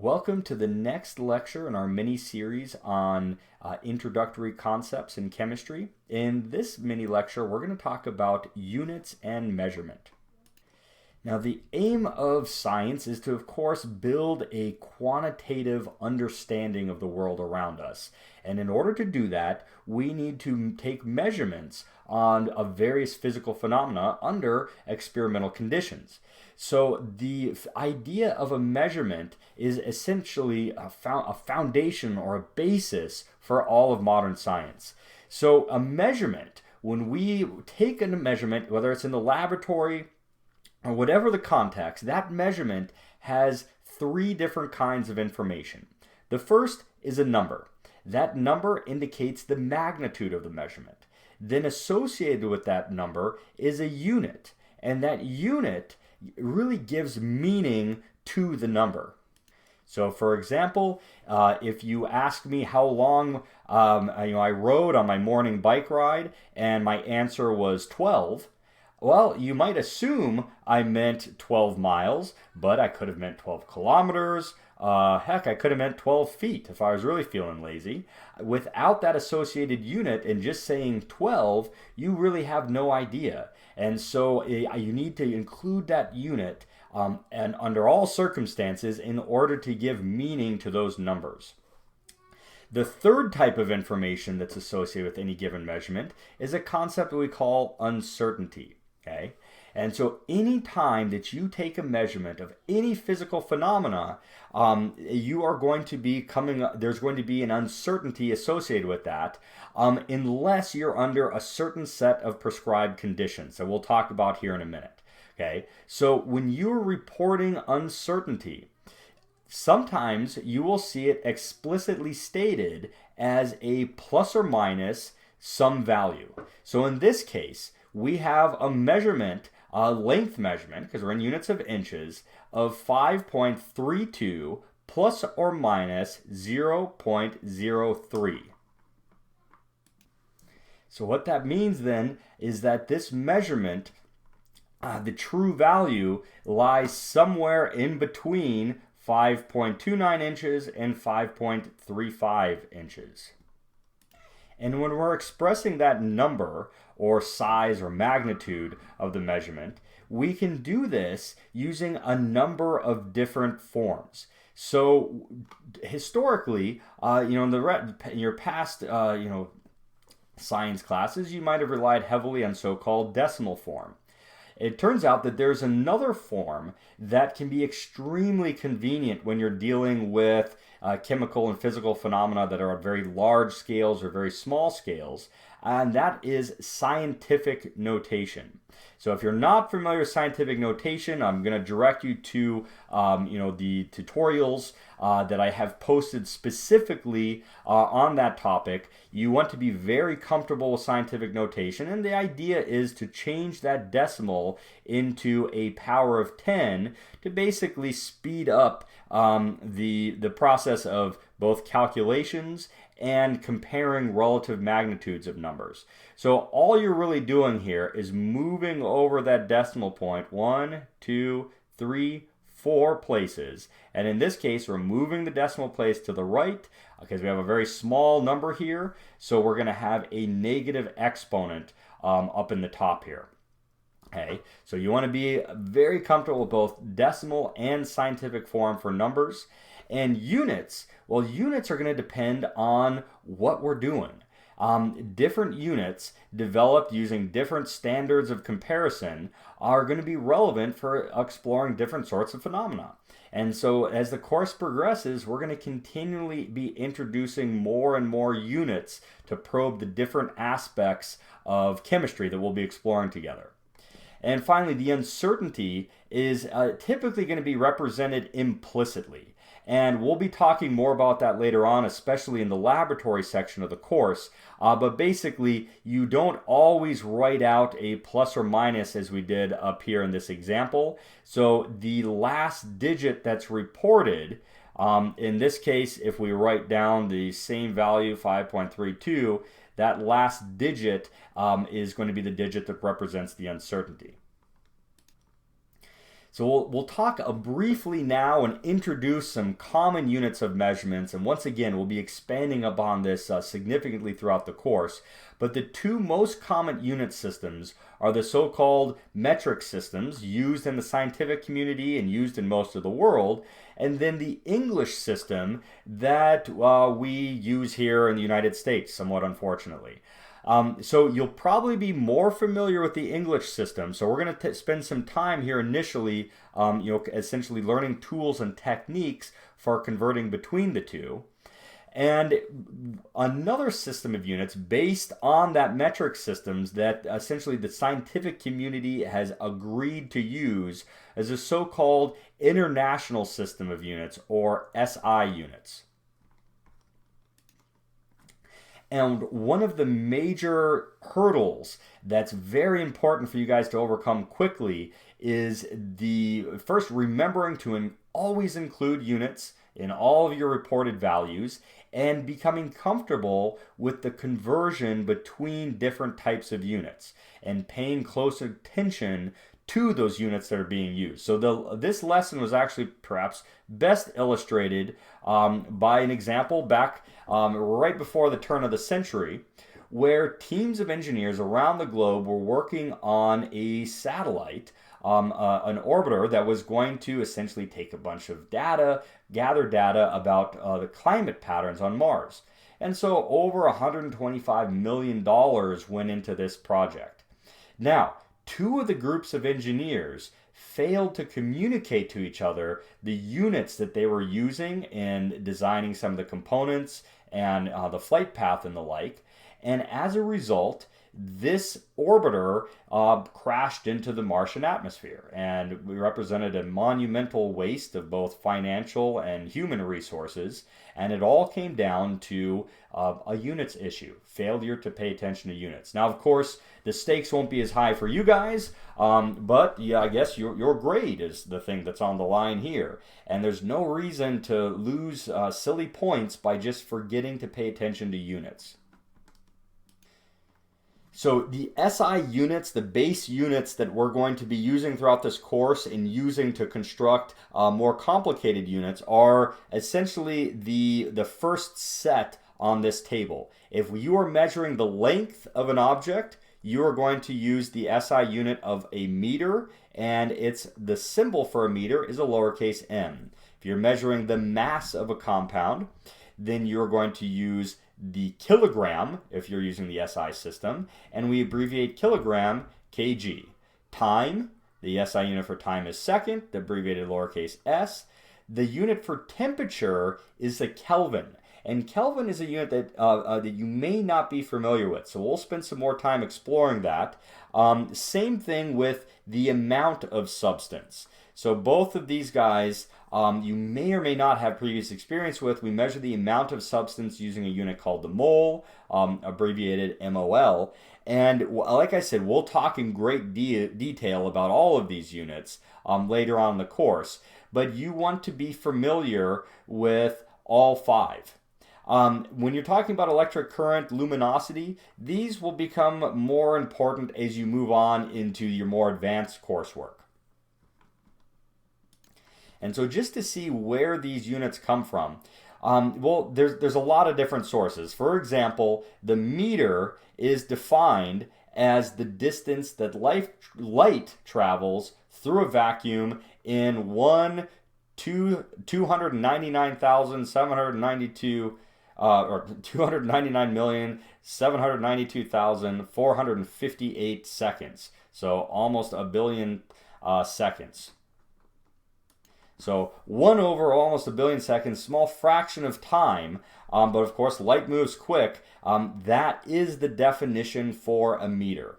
Welcome to the next lecture in our mini-series on introductory concepts in chemistry. In this mini-lecture, we're going to talk about units and measurement. Now, the aim of science is to, of course, build a quantitative understanding of the world around us. And in order to do that, we need to take measurements on various physical phenomena under experimental conditions. So the idea of a measurement is essentially a foundation or a basis for all of modern science. So a measurement, when we take a measurement, whether it's in the laboratory or whatever the context, that measurement has three different kinds of information. The first is a number. That number indicates the magnitude of the measurement. Then associated with that number is a unit, and that unit really gives meaning to the number. So for example, if you ask me how long I rode on my morning bike ride and my answer was 12, well, you might assume I meant 12 miles, but I could have meant 12 kilometers. Heck, I could have meant 12 feet if I was really feeling lazy. Without that associated unit and just saying 12, you really have no idea. And so you need to include that unit and under all circumstances in order to give meaning to those numbers. The third type of information that's associated with any given measurement is a concept that we call uncertainty. Okay? And so any time that you take a measurement of any physical phenomena, you are going to be there's going to be an uncertainty associated with that unless you're under a certain set of prescribed conditions that we'll talk about here in a minute. Okay? So when you're reporting uncertainty, sometimes you will see it explicitly stated as a plus or minus some value. So in this case, we have a measurement, a length measurement, because we're in units of inches, of 5.32 plus or minus 0.03. So what that means then is that this measurement, the true value, lies somewhere in between 5.29 inches and 5.35 inches. And when we're expressing that number or size or magnitude of the measurement, we can do this using a number of different forms. So historically, in your past, science classes, you might have relied heavily on so-called decimal form. It turns out that there's another form that can be extremely convenient when you're dealing with chemical and physical phenomena that are at very large scales or very small scales, and that is scientific notation. So if you're not familiar with scientific notation, I'm going to direct you to the tutorials that I have posted specifically on that topic. You want to be very comfortable with scientific notation, and the idea is to change that decimal into a power of 10 to basically speed up the process of both calculations and comparing relative magnitudes of numbers. So all you're really doing here is moving over that decimal point 1, 2, 3, 4 places. And in this case, we're moving the decimal place to the right because we have a very small number here. So we're going to have a negative exponent up in the top here. Okay, so you want to be very comfortable with both decimal and scientific form for numbers. And units, well, units are going to depend on what we're doing. Different units developed using different standards of comparison are going to be relevant for exploring different sorts of phenomena. And so as the course progresses, we're going to continually be introducing more and more units to probe the different aspects of chemistry that we'll be exploring together. And finally, the uncertainty is typically going to be represented implicitly. And we'll be talking more about that later on, especially in the laboratory section of the course. But basically, you don't always write out a plus or minus as we did up here in this example. So the last digit that's reported, in this case, if we write down the same value, 5.32, that last digit is going to be the digit that represents the uncertainty. So we'll talk briefly now and introduce some common units of measurements. And once again, we'll be expanding upon this significantly throughout the course. But the two most common unit systems are the so-called metric systems used in the scientific community and used in most of the world, and then the English system that we use here in the United States, somewhat unfortunately. So you'll probably be more familiar with the English system. So we're going to spend some time here initially, essentially learning tools and techniques for converting between the two. And another system of units based on that metric systems that essentially the scientific community has agreed to use is a so-called international system of units, or SI units. And one of the major hurdles that's very important for you guys to overcome quickly is the first, remembering to always include units in all of your reported values, and becoming comfortable with the conversion between different types of units and paying close attention to those units that are being used. So this lesson was actually perhaps best illustrated by an example back right before the turn of the century, where teams of engineers around the globe were working on a satellite, an orbiter that was going to essentially take a bunch of data, gather data about the climate patterns on Mars. And so over $125 million went into this project. Now, two of the groups of engineers failed to communicate to each other the units that they were using in designing some of the components and the flight path and the like. And as a result, this orbiter crashed into the Martian atmosphere, and we represented a monumental waste of both financial and human resources, and it all came down to a units issue, failure to pay attention to units. Now, of course, the stakes won't be as high for you guys, but yeah, I guess your grade is the thing that's on the line here, and there's no reason to lose silly points by just forgetting to pay attention to units. So the SI units, the base units that we're going to be using throughout this course and using to construct more complicated units, are essentially the first set on this table. If you are measuring the length of an object, you are going to use the SI unit of a meter, and the symbol for a meter is a lowercase m. If you're measuring the mass of a compound, then you're going to use the kilogram if you're using the SI system, and we abbreviate kilogram kg. Time, the SI unit for time is second, abbreviated lowercase s. The unit for temperature is the Kelvin, and Kelvin is a unit that you may not be familiar with, so we'll spend some more time exploring that. Same thing with the amount of substance. So both of these guys you may or may not have previous experience with. We measure the amount of substance using a unit called the mole, abbreviated MOL. And like I said, we'll talk in great detail about all of these units later on in the course. But you want to be familiar with all five. When you're talking about electric current, luminosity, these will become more important as you move on into your more advanced coursework. And so just to see where these units come from, well, there's a lot of different sources. For example, the meter is defined as the distance that light travels through a vacuum in 299,792 or 299,792,458 seconds. So almost a billion seconds. So 1 over almost a billion seconds, small fraction of time, but of course light moves quick. That is the definition for a meter.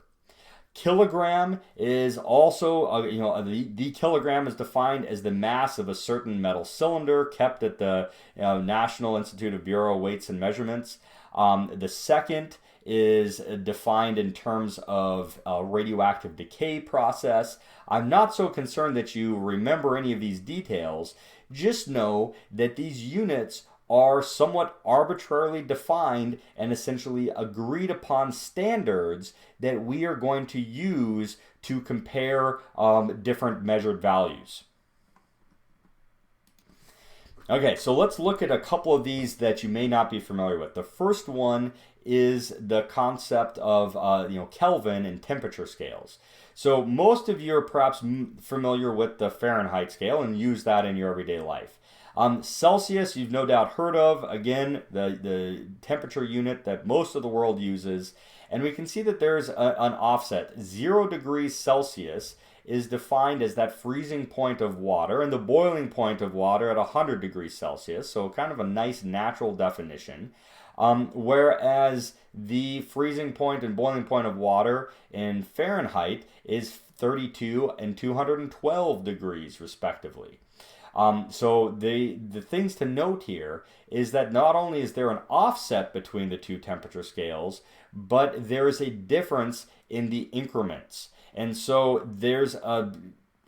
Kilogram is also, the kilogram is defined as the mass of a certain metal cylinder kept at the National Institute of Bureau of Weights and Measurements. The second is defined in terms of a radioactive decay process. I'm not so concerned that you remember any of these details. Just know that these units are somewhat arbitrarily defined and essentially agreed upon standards that we are going to use to compare different measured values. Okay, so let's look at a couple of these that you may not be familiar with. The first one is the concept of Kelvin and temperature scales. So most of you are perhaps familiar with the Fahrenheit scale and use that in your everyday life. Celsius, you've no doubt heard of. Again, the temperature unit that most of the world uses. And we can see that there's an offset. 0 degrees Celsius is defined as that freezing point of water and the boiling point of water at 100 degrees Celsius. So kind of a nice natural definition. Whereas the freezing point and boiling point of water in Fahrenheit is 32 and 212 degrees respectively. So the things to note here is that not only is there an offset between the two temperature scales, but there is a difference in the increments. And so there's a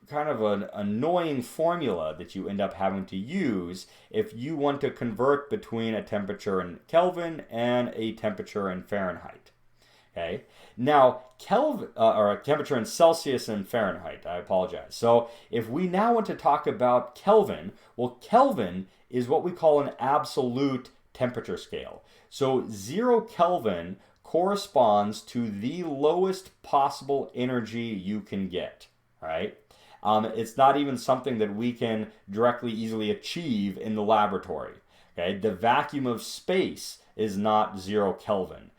kind of an annoying formula that you end up having to use if you want to convert between a temperature in Kelvin and a temperature in Fahrenheit. Okay. Now, Kelvin, or a temperature in Celsius and Fahrenheit, I apologize. So if we now want to talk about Kelvin, well, Kelvin is what we call an absolute temperature scale. So 0 Kelvin corresponds to the lowest possible energy you can get, right? It's not even something that we can directly easily achieve in the laboratory. Okay? The vacuum of space is not 0 Kelvin.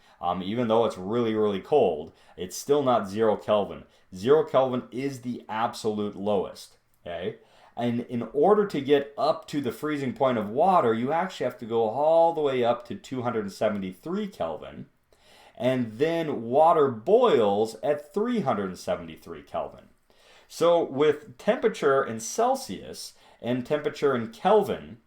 Even though it's really, really cold, it's still not 0 Kelvin. 0 Kelvin is the absolute lowest. Okay? And in order to get up to the freezing point of water, you actually have to go all the way up to 273 Kelvin. And then water boils at 373 Kelvin. So with temperature in Celsius and temperature in Kelvin,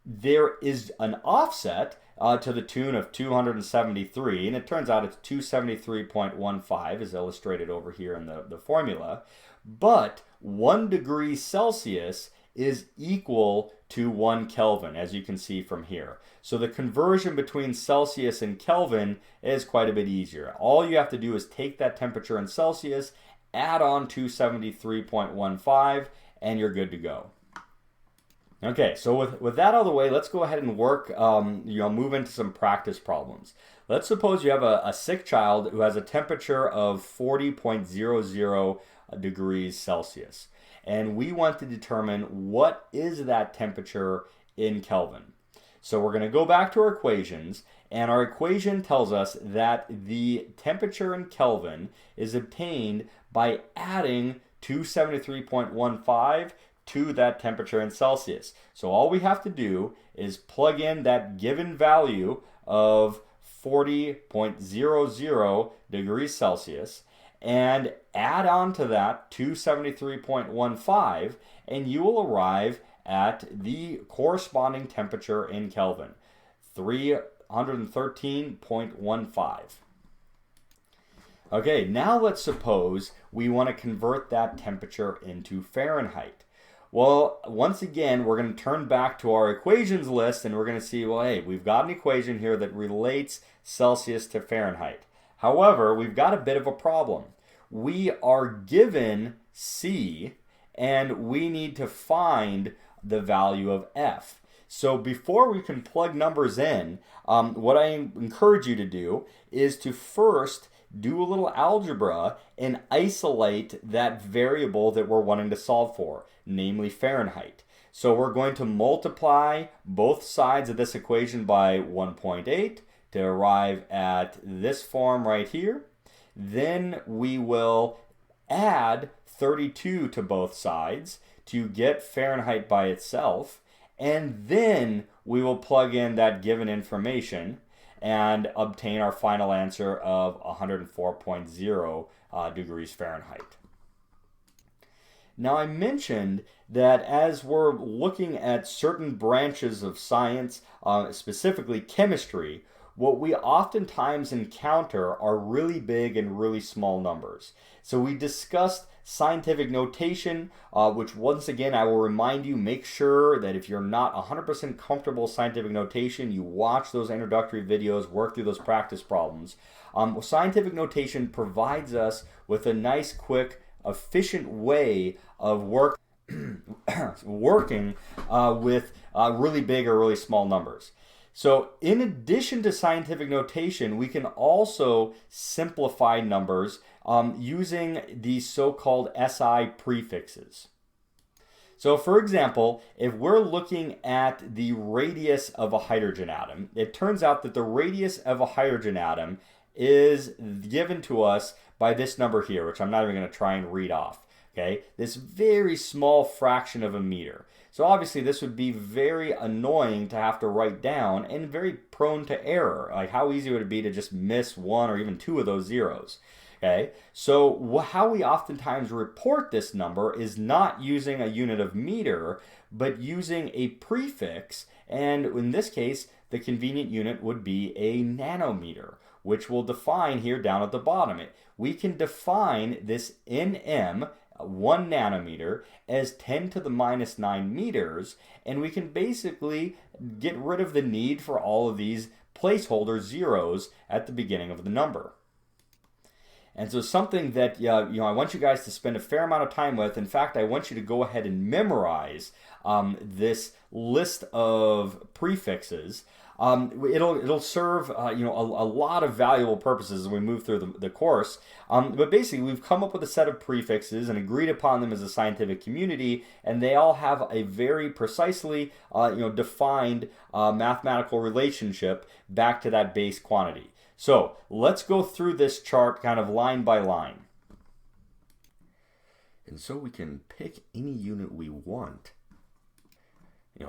there is an offset to the tune of 273, and it turns out it's 273.15 as illustrated over here in the formula. But 1 degree Celsius is equal to 1 Kelvin, as you can see from here. So the conversion between Celsius and Kelvin is quite a bit easier. All you have to do is take that temperature in Celsius, add on 273.15, and you're good to go. Okay, so with that out of the way, let's go ahead and work, move into some practice problems. Let's suppose you have a sick child who has a temperature of 40.00 degrees Celsius. And we want to determine what is that temperature in Kelvin. So we're going to go back to our equations, and our equation tells us that the temperature in Kelvin is obtained by adding 273.15 to that temperature in Celsius. So all we have to do is plug in that given value of 40.00 degrees Celsius and add on to that 273.15, and you will arrive at the corresponding temperature in Kelvin, 313.15. Okay, now let's suppose we want to convert that temperature into Fahrenheit. Well, once again, we're going to turn back to our equations list and we're going to see, well, hey, we've got an equation here that relates Celsius to Fahrenheit. However, we've got a bit of a problem. We are given C and we need to find the value of F. So before we can plug numbers in, what I encourage you to do is to first do a little algebra and isolate that variable that we're wanting to solve for, namely Fahrenheit. So we're going to multiply both sides of this equation by 1.8 to arrive at this form right here. Then we will add 32 to both sides to get Fahrenheit by itself. And then we will plug in that given information and obtain our final answer of 104.0 degrees Fahrenheit. Now, I mentioned that as we're looking at certain branches of science, specifically chemistry, what we oftentimes encounter are really big and really small numbers. So we discussed scientific notation, which once again I will remind you, make sure that if you're not 100% comfortable with scientific notation, you watch those introductory videos, work through those practice problems. Scientific notation provides us with a nice, quick, efficient way of working with really big or really small numbers. So in addition to scientific notation, we can also simplify numbers using these so-called SI prefixes. So for example, if we're looking at the radius of a hydrogen atom, it turns out that the radius of a hydrogen atom is given to us by this number here, which I'm not even going to try and read off. Okay, this very small fraction of a meter. So obviously this would be very annoying to have to write down and very prone to error. Like how easy would it be to just miss one or even two of those zeros? Okay, so how we oftentimes report this number is not using a unit of meter, but using a prefix. And in this case, the convenient unit would be a nanometer, which we'll define here down at the bottom. We can define this nm, 1 nanometer, as 10 to the minus 9 meters, and we can basically get rid of the need for all of these placeholder zeros at the beginning of the number. And so something that I want you guys to spend a fair amount of time with. In fact, I want you to go ahead and memorize this list of prefixes. It'll serve a lot of valuable purposes as we move through the course. But basically, we've come up with a set of prefixes and agreed upon them as a scientific community, and they all have a very precisely defined mathematical relationship back to that base quantity. So let's go through this chart kind of line by line. And so we can pick any unit we want,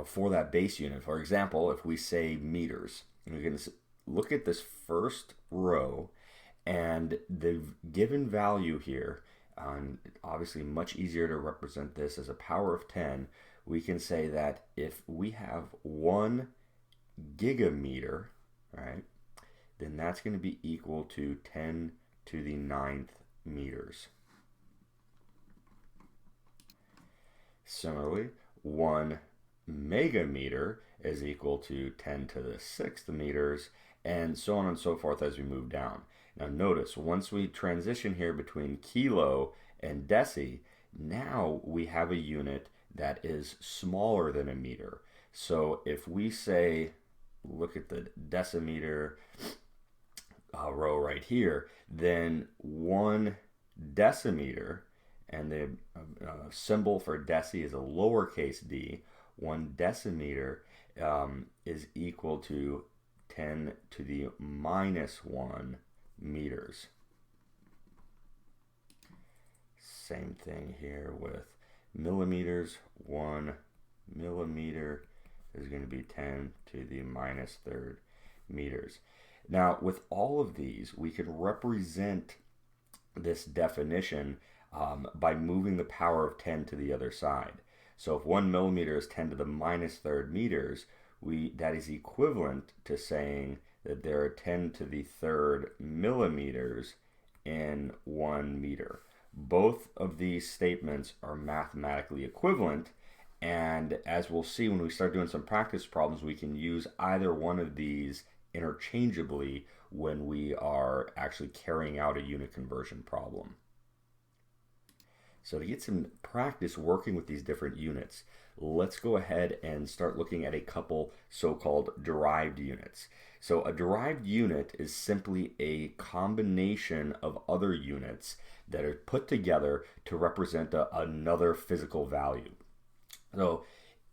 for that base unit. For example, if we say meters, we can look at this first row and the given value here, obviously much easier to represent this as a power of 10. We can say that if we have 1 gigameter, right, then that's going to be equal to 10 to the 9th meters. Similarly, 1 megameter is equal to 10 to the 6th meters, and so on and so forth as we move down. Now notice, once we transition here between kilo and deci, now we have a unit that is smaller than a meter. So if we say, look at the decimeter row right here, then 1 decimeter, and the symbol for deci is a lowercase d, 1 decimeter is equal to 10 to the minus 1 meters. Same thing here with millimeters. 1 millimeter is going to be 10 to the minus 3rd meters. Now, with all of these, we can represent this definition by moving the power of 10 to the other side. So if 1 millimeter is 10 to the minus 3rd meters, that is equivalent to saying that there are 10 to the 3rd millimeters in 1 meter. Both of these statements are mathematically equivalent, and as we'll see when we start doing some practice problems, we can use either one of these interchangeably when we are actually carrying out a unit conversion problem. So to get some practice working with these different units, let's go ahead and start looking at a couple so-called derived units. So a derived unit is simply a combination of other units that are put together to represent another physical value. So,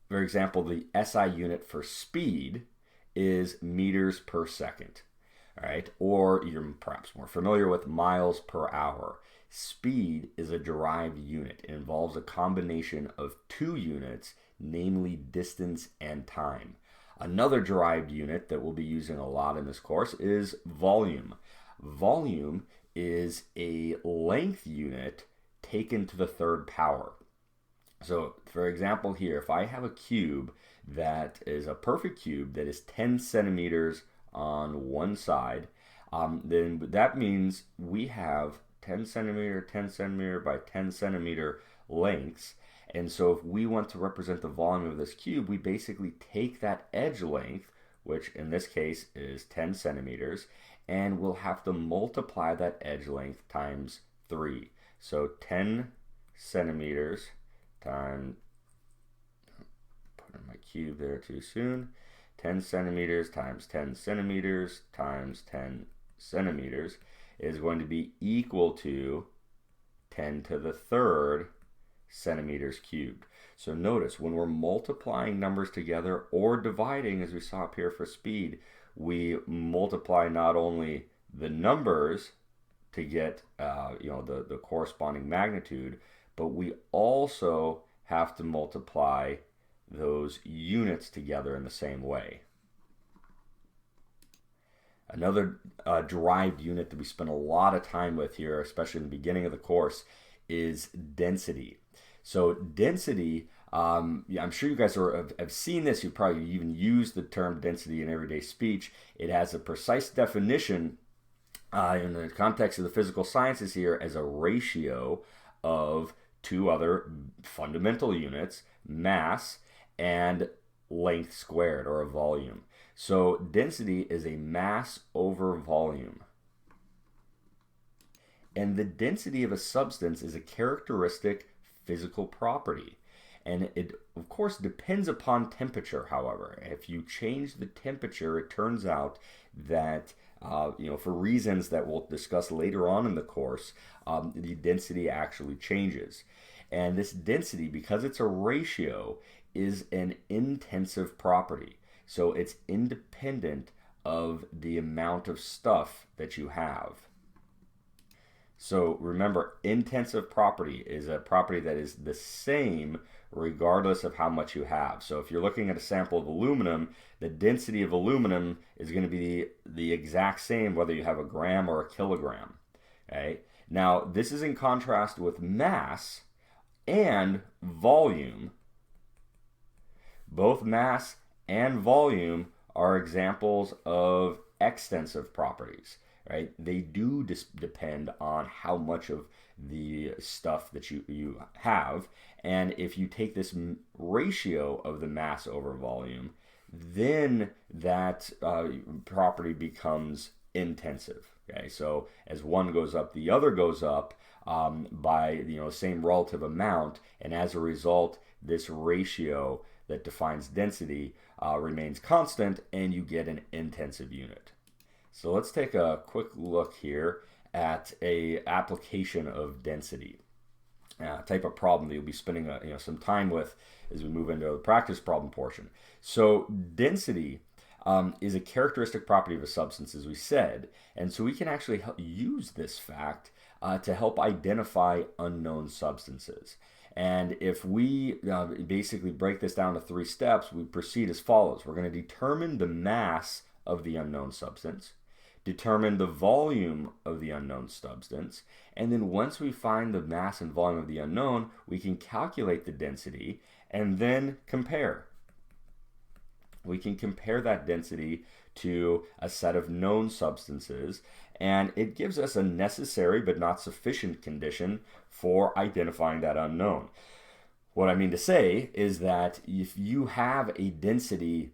for example, the SI unit for speed is meters per second, all right? Or you're perhaps more familiar with miles per hour. Speed is a derived unit. It involves a combination of two units, namely distance and time. Another derived unit that we'll be using a lot in this course is volume. Volume is a length unit taken to the 3rd power. So, for example here, if I have a cube that is a perfect cube that is 10 centimeters on one side, then that means we have 10 centimeter, 10 centimeter by 10 centimeter lengths. And so if we want to represent the volume of this cube, we basically take that edge length, which in this case is 10 centimeters, and we'll have to multiply that edge length times 3. So 10 centimeters times, put in my cube there too soon, 10 centimeters times 10 centimeters times 10 centimeters is going to be equal to 10 to the third centimeters cubed. So notice when we're multiplying numbers together or dividing, as we saw up here for speed, we multiply not only the numbers to get the corresponding magnitude, but we also have to multiply those units together in the same way. Another derived unit that we spend a lot of time with here, especially in the beginning of the course, is density. So density, I'm sure you guys have seen this. You've probably even used the term density in everyday speech. It has a precise definition in the context of the physical sciences here as a ratio of two other fundamental units, mass and length squared, or a volume. So density is a mass over volume. And the density of a substance is a characteristic physical property. And it, of course, depends upon temperature, however. If you change the temperature, it turns out that, for reasons that we'll discuss later on in the course, the density actually changes. And this density, because it's a ratio, is an intensive property. So it's independent of the amount of stuff that you have. So remember, intensive property is a property that is the same regardless of how much you have. So if you're looking at a sample of aluminum, the density of aluminum is going to be the exact same whether you have a gram or a kilogram. Okay? Now, this is in contrast with mass and volume. Both mass and volume are examples of extensive properties. Right? They do depend on how much of the stuff that you have. And if you take this ratio of the mass over volume, then that property becomes intensive. Okay? So as one goes up, the other goes up by same relative amount. And as a result, this ratio that defines density remains constant, and you get an intensive unit. So let's take a quick look here at a application of density, type of problem that you'll be spending some time with as we move into the practice problem portion. So density is a characteristic property of a substance, as we said, and so we can actually use this fact to help identify unknown substances. And if we basically break this down to 3 steps, we proceed as follows. We're going to determine the mass of the unknown substance, determine the volume of the unknown substance, and then once we find the mass and volume of the unknown, we can calculate the density and then compare. We can compare that density to a set of known substances, and it gives us a necessary but not sufficient condition for identifying that unknown. What I mean to say is that if you have a density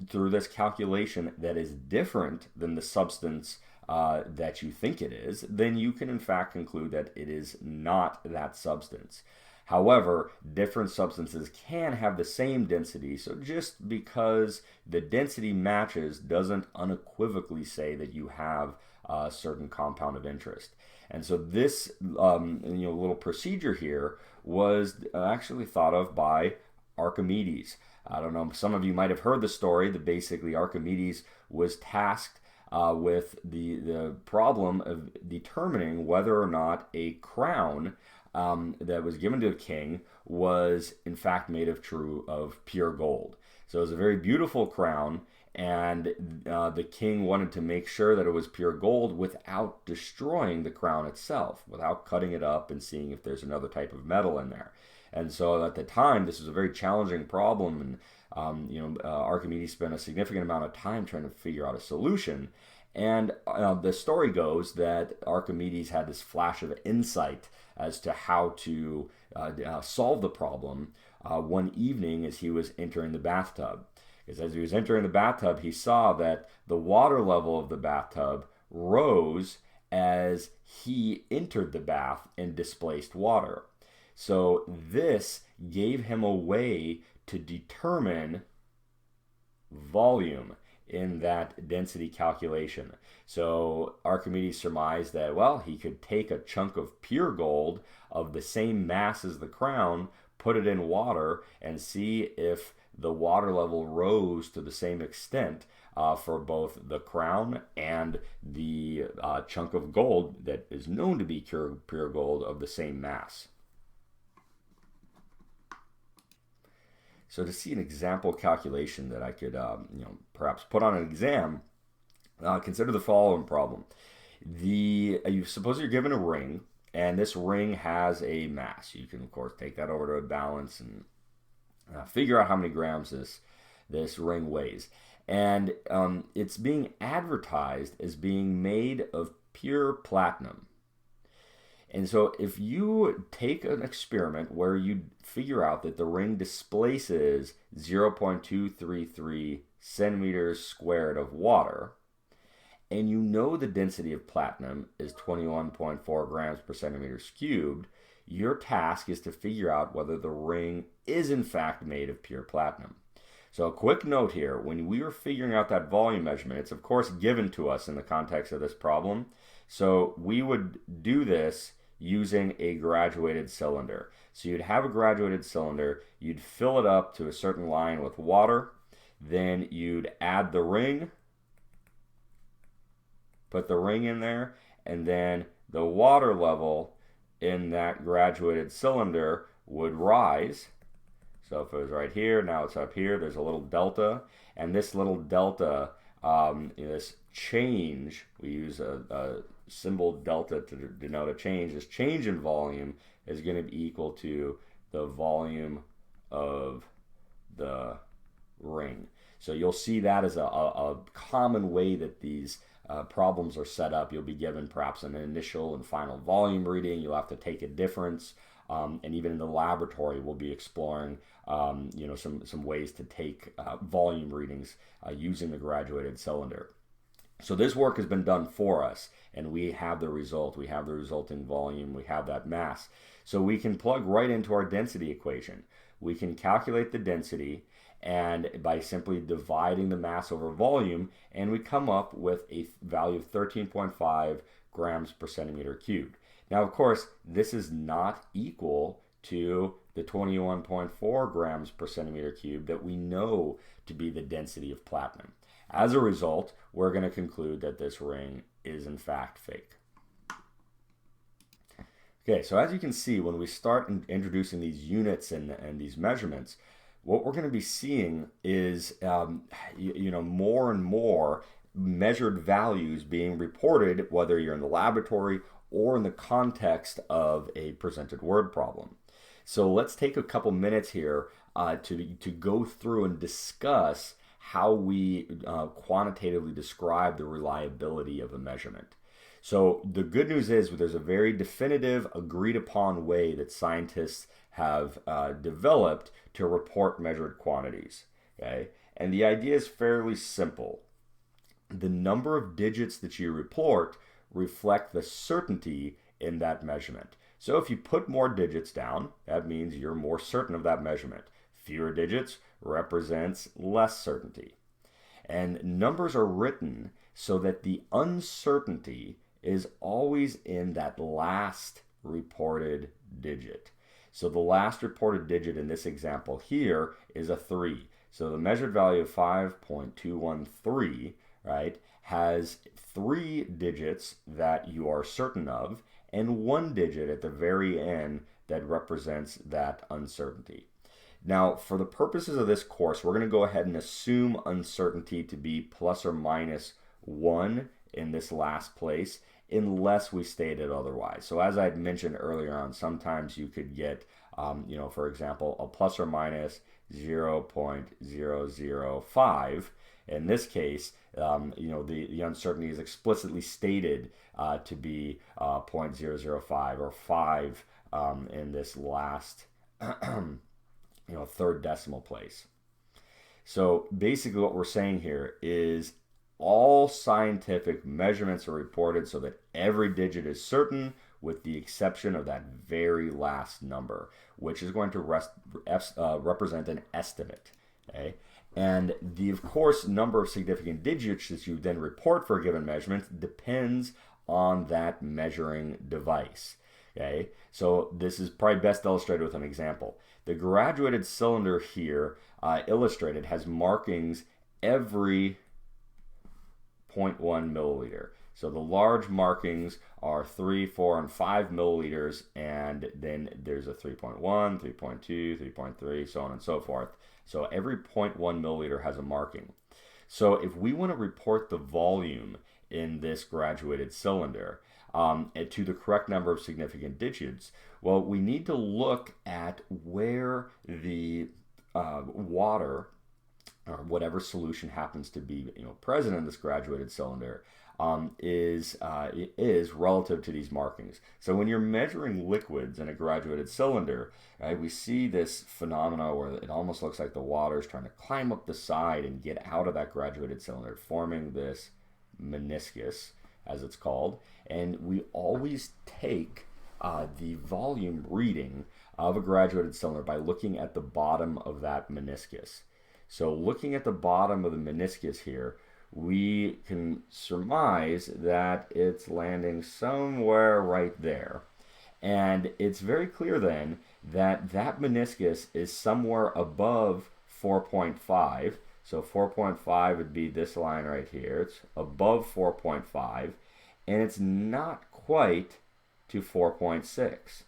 through this calculation that is different than the substance that you think it is, then you can in fact conclude that it is not that substance. However, different substances can have the same density, so just because the density matches doesn't unequivocally say that you have a certain compound of interest. And so this little procedure here was actually thought of by Archimedes. I don't know, some of you might have heard the story that basically Archimedes was tasked with the problem of determining whether or not a crown that was given to a king was in fact made of pure gold. So it was a very beautiful crown, and the king wanted to make sure that it was pure gold without destroying the crown itself, without cutting it up and seeing if there's another type of metal in there. And so at the time, this was a very challenging problem, and Archimedes spent a significant amount of time trying to figure out a solution. And the story goes that Archimedes had this flash of insight as to how to solve the problem one evening as he was entering the bathtub. Because as he was entering the bathtub, he saw that the water level of the bathtub rose as he entered the bath and displaced water. So this gave him a way to determine volume in that density calculation. So Archimedes surmised that, well, he could take a chunk of pure gold of the same mass as the crown, put it in water, and see if the water level rose to the same extent for both the crown and the chunk of gold that is known to be pure gold of the same mass. So to see an example calculation that I could, perhaps put on an exam, consider the following problem. You suppose you're given a ring, and this ring has a mass. You can, of course, take that over to a balance and figure out how many grams this ring weighs. And it's being advertised as being made of pure platinum. And so if you take an experiment where you figure out that the ring displaces 0.233 centimeters squared of water, and you know the density of platinum is 21.4 grams per centimeters cubed, your task is to figure out whether the ring is in fact made of pure platinum. So a quick note here, when we were figuring out that volume measurement, it's of course given to us in the context of this problem. So we would do this using a graduated cylinder. So you'd have a graduated cylinder, you'd fill it up to a certain line with water, then you'd add the ring, put the ring in there, and then the water level in that graduated cylinder would rise. So if it was right here, now it's up here, there's a little delta, and this little delta, this change, we use a symbol delta to denote a change. This change in volume is going to be equal to the volume of the ring. So you'll see that as a common way that these problems are set up. You'll be given perhaps an initial and final volume reading. You'll have to take a difference. And even in the laboratory, we'll be exploring some ways to take volume readings using the graduated cylinder. So this work has been done for us, and we have the result. We have the resulting volume. We have that mass. So we can plug right into our density equation. We can calculate the density and by simply dividing the mass over volume, and we come up with a value of 13.5 grams per centimeter cubed. Now, of course, this is not equal to the 21.4 grams per centimeter cubed that we know to be the density of platinum. As a result, we're going to conclude that this ring is in fact fake. Okay, so as you can see, when we start introducing these units and these measurements, what we're going to be seeing is more and more measured values being reported, whether you're in the laboratory or in the context of a presented word problem. So let's take a couple minutes here to go through and discuss how we quantitatively describe the reliability of a measurement. So the good news is there's a very definitive, agreed upon way that scientists have developed to report measured quantities. Okay? And the idea is fairly simple. The number of digits that you report reflect the certainty in that measurement. So if you put more digits down, that means you're more certain of that measurement. Fewer digits represents less certainty. And numbers are written so that the uncertainty is always in that last reported digit. So the last reported digit in this example here is a 3. So the measured value of 5.213, right, has 3 digits that you are certain of and 1 digit at the very end that represents that uncertainty. Now, for the purposes of this course, we're going to go ahead and assume uncertainty to be plus or minus 1 in this last place, unless we state it otherwise. So as I had mentioned earlier on, sometimes you could get, for example, a plus or minus 0.005. In this case, the uncertainty is explicitly stated to be 0.005 or 5 in this last third decimal place. So basically what we're saying here is all scientific measurements are reported so that every digit is certain, with the exception of that very last number, which is going to represent an estimate. Okay? And of course, number of significant digits that you then report for a given measurement depends on that measuring device. Okay? So this is probably best illustrated with an example. The graduated cylinder here, illustrated, has markings every 0.1 milliliter. So the large markings are 3, 4, and 5 milliliters, and then there's a 3.1, 3.2, 3.3, so on and so forth. So every 0.1 milliliter has a marking. So if we want to report the volume in this graduated cylinder to the correct number of significant digits, well, we need to look at where the water or whatever solution happens to be present in this graduated cylinder is relative to these markings. So when you're measuring liquids in a graduated cylinder, right, we see this phenomena where it almost looks like the water is trying to climb up the side and get out of that graduated cylinder, forming this meniscus, as it's called. And we always take the volume reading of a graduated cylinder by looking at the bottom of that meniscus. So looking at the bottom of the meniscus here, we can surmise that it's landing somewhere right there. And it's very clear then that that meniscus is somewhere above 4.5. So 4.5 would be this line right here. It's above 4.5, and it's not quite to 4.6.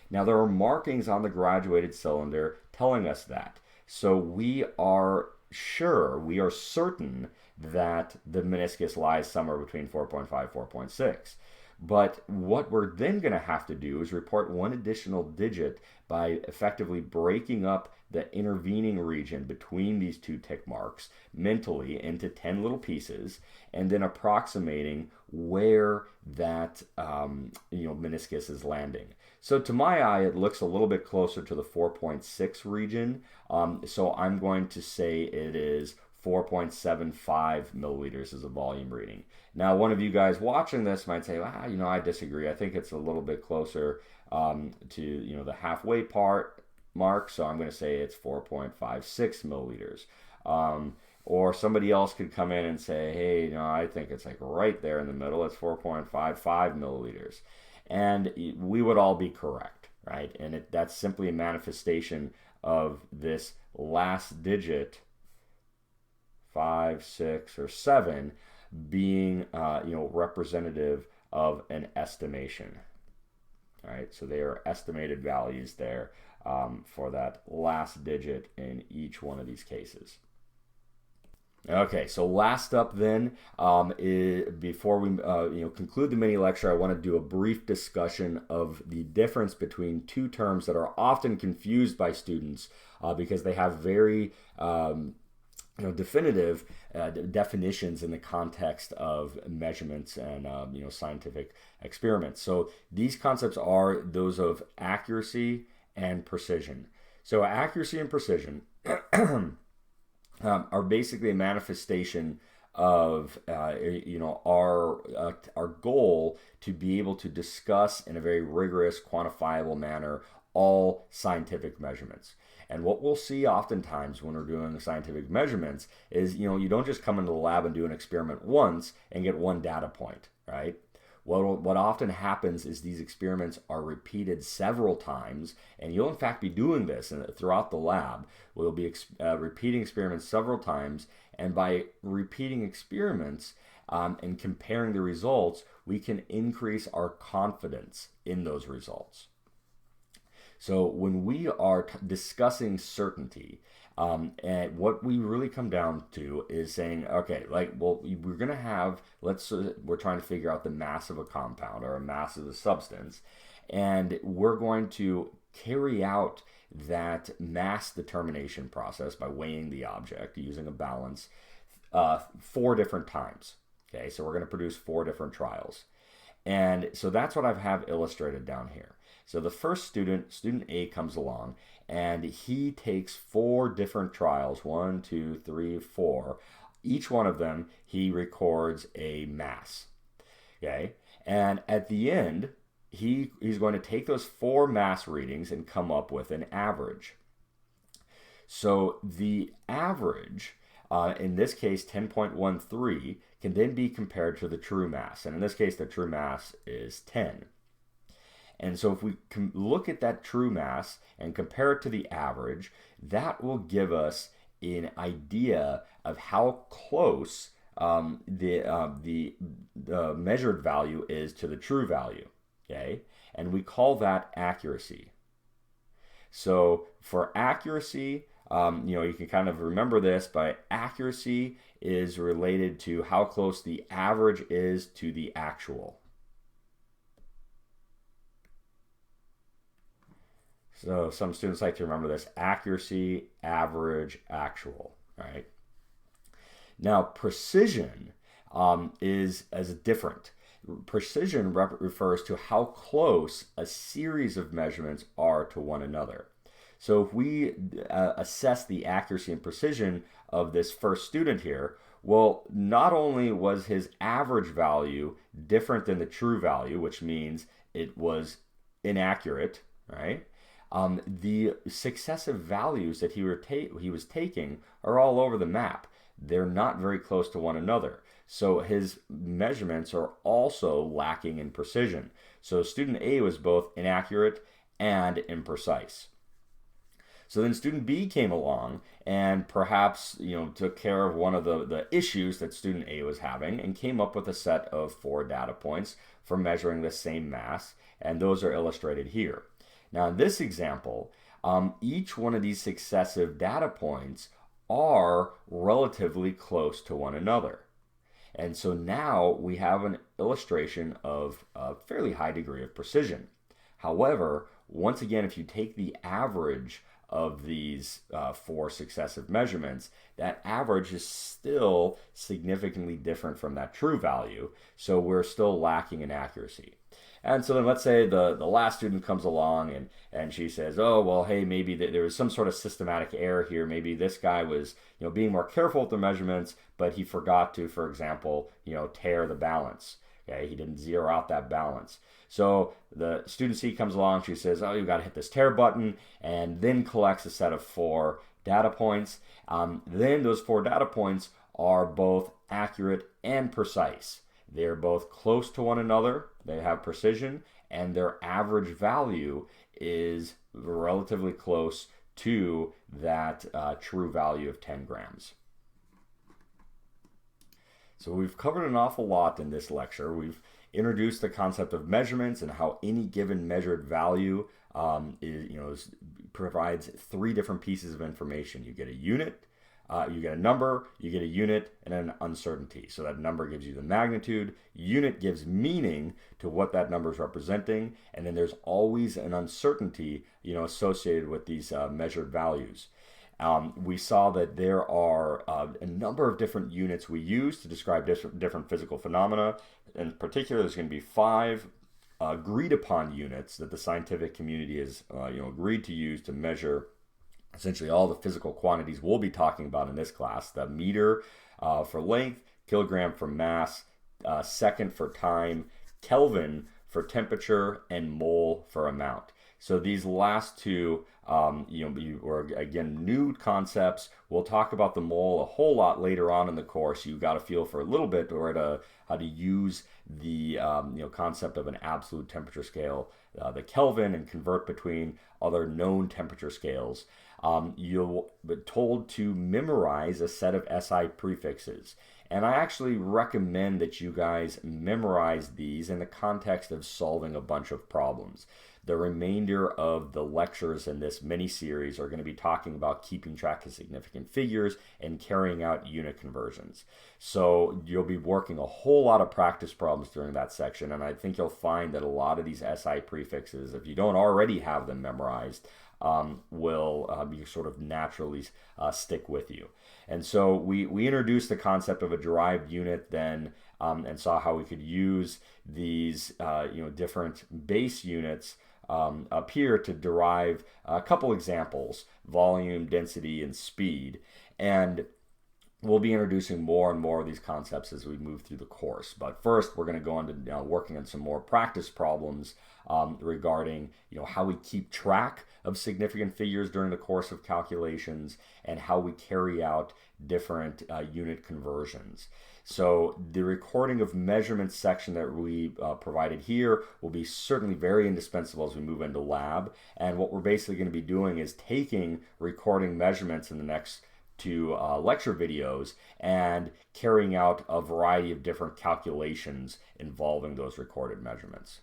Now there are markings on the graduated cylinder telling us that. So we are certain that the meniscus lies somewhere between 4.5 and 4.6. But what we're then going to have to do is report one additional digit by effectively breaking up the intervening region between these two tick marks mentally into 10 little pieces, and then approximating where that meniscus is landing. So to my eye, it looks a little bit closer to the 4.6 region. So I'm going to say it is 4.75 milliliters as a volume reading. Now, one of you guys watching this might say, well, I disagree. I think it's a little bit closer to the halfway mark. So I'm going to say it's 4.56 milliliters. Or somebody else could come in and say, hey, I think it's like right there in the middle. It's 4.55 milliliters. And we would all be correct, right? And that's simply a manifestation of this last digit, 5, 6, or 7, being representative of an estimation. All right, so they are estimated values there for that last digit in each one of these cases. Okay, so last up then, before we conclude the mini lecture, I want to do a brief discussion of the difference between two terms that are often confused by students because they have very definitive definitions in the context of measurements and scientific experiments. So these concepts are those of accuracy and precision. So accuracy and precision are basically a manifestation of our goal to be able to discuss in a very rigorous, quantifiable manner all scientific measurements. And what we'll see oftentimes when we're doing scientific measurements is, you don't just come into the lab and do an experiment once and get one data point, right? What often happens is these experiments are repeated several times, and you'll in fact be doing this throughout the lab. We'll be repeating experiments several times, and by repeating experiments and comparing the results, we can increase our confidence in those results. So when we are discussing certainty, and what we really come down to is saying, okay, we're going to have, we're trying to figure out the mass of a compound or a mass of a substance, and we're going to carry out that mass determination process by weighing the object using a balance 4 different times. Okay, so we're going to produce 4 different trials. And so that's what I have illustrated down here. So the first student, student A, comes along and he takes 4 different trials, 1, 2, 3, 4. Each one of them, he records a mass. Okay, and at the end, he's going to take those 4 mass readings and come up with an average. So the average, in this case 10.13, can then be compared to the true mass. And in this case, the true mass is 10. And so if we can look at that true mass and compare it to the average, that will give us an idea of how close the measured value is to the true value. Okay, and we call that accuracy. So for accuracy, you can kind of remember this, but accuracy is related to how close the average is to the actual. So some students like to remember this: accuracy, average, actual, right? Now precision is different. Precision refers to how close a series of measurements are to one another. So if we assess the accuracy and precision of this first student here, well, not only was his average value different than the true value, which means it was inaccurate, right? The successive values that he was taking are all over the map. They're not very close to one another. So his measurements are also lacking in precision. So student A was both inaccurate and imprecise. So then student B came along and perhaps took care of one of the issues that student A was having and came up with a set of 4 data points for measuring the same mass, and those are illustrated here. Now in this example, each one of these successive data points are relatively close to one another. And so now we have an illustration of a fairly high degree of precision. However, once again, if you take the average of these 4 successive measurements, that average is still significantly different from that true value. So we're still lacking in accuracy. And so then let's say the last student comes along and she says, oh, well, hey, maybe there was some sort of systematic error here. Maybe this guy was being more careful with the measurements, but he forgot to, for example, tare the balance. Okay, he didn't zero out that balance. So the student C comes along, she says, oh, you got to hit this tare button, and then collects a set of 4 data points. Then those 4 data points are both accurate and precise. They're both close to one another, they have precision, and their average value is relatively close to that true value of 10 grams. So we've covered an awful lot in this lecture. We've introduced the concept of measurements and how any given measured value provides 3 different pieces of information. You get a unit, you get a number, you get a unit, and an uncertainty. So that number gives you the magnitude, unit gives meaning to what that number is representing, and then there's always an uncertainty associated with these measured values. We saw that there are a number of different units we use to describe different physical phenomena. In particular, there's going to be 5 agreed upon units that the scientific community has agreed to use to measure essentially all the physical quantities we'll be talking about in this class. The meter for length, kilogram for mass, second for time, Kelvin for temperature, and mole for amount. So these last 2 were, again, new concepts. We'll talk about the mole a whole lot later on in the course. You got to feel for a little bit how to use the concept of an absolute temperature scale, the Kelvin, and convert between other known temperature scales. You'll be told to memorize a set of SI prefixes. And I actually recommend that you guys memorize these in the context of solving a bunch of problems. The remainder of the lectures in this mini-series are going to be talking about keeping track of significant figures and carrying out unit conversions. So you'll be working a whole lot of practice problems during that section, and I think you'll find that a lot of these SI prefixes, if you don't already have them memorized, will be sort of naturally stick with you. And so we introduced the concept of a derived unit then, and saw how we could use these different base units up here to derive a couple examples: volume, density, and speed. And we'll be introducing more and more of these concepts as we move through the course. But first, we're going to go into working on some more practice problems regarding how we keep track of significant figures during the course of calculations, and how we carry out different unit conversions. So the recording of measurements section that we provided here will be certainly very indispensable as we move into lab. And what we're basically going to be doing is taking recording measurements in the next two lecture videos and carrying out a variety of different calculations involving those recorded measurements.